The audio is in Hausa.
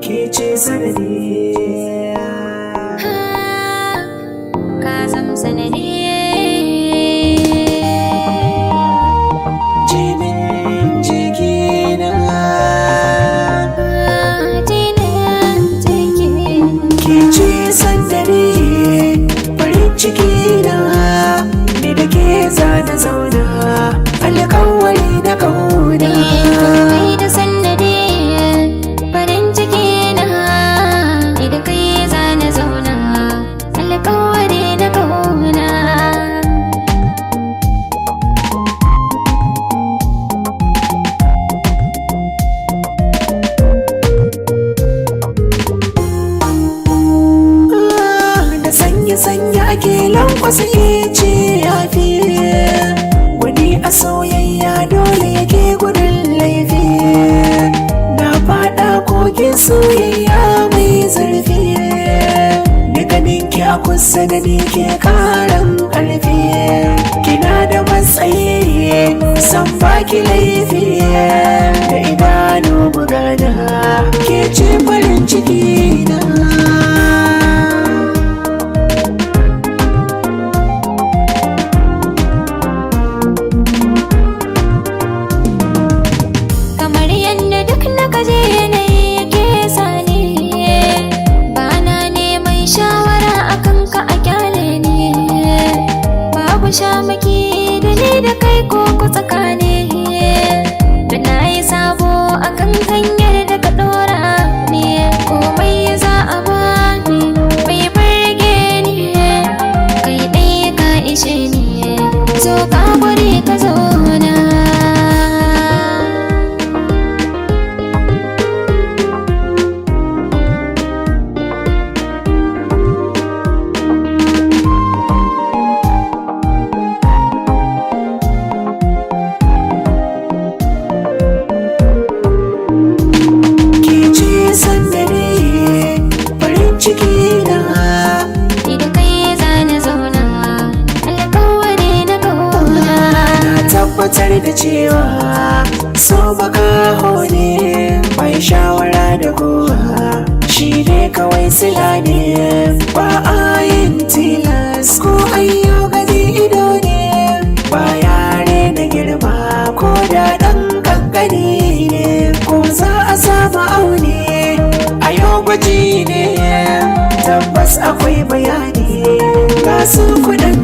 kece sannadi. Ka zam sannadi. Jinin jikina, Jinin jikina. kece sannadi, farin cikina, ni da ke zana zauna, alƙawari na kauna. Kai da sannadi, farin ciki na, ni da kai zana zauna, alƙawari na kauna. Da sanya-sanya ake lankwasa ice ya fi wani a soyayya dole yake gudun laifi. Na faɗa kogin soyayya mai zurfi, da ganin ki a kusa da ni ke karan ƙarfi. Kina da matsayi san baki laifi, da idanu bugana ke ce farin ciki na. Kamar yadda duk na gaje yanayi yake sani, ba na neman shawara akan ka a kyale ni. Babu shamaki da ni da kai ko ku tsakani, da na yi sabo akan hanyar da ka ɗora ni. Komai za a bani bai burge ni, kai ɗaya ka ishe ni, zo ka gware ka zauna. Cikina, ni da kai zana zauna, alƙawari na kauna. na tabbatar da cewa so makaho ne, bai shawara da kowa, shi ne kawai sila ne. Ba a yin tilas ko ayyo gani ido ne, ba yare na girma ko da ɗan kankani ne. Ko za a samu aune a yau gwaji ne, tabbas akwai bayani ga su kudin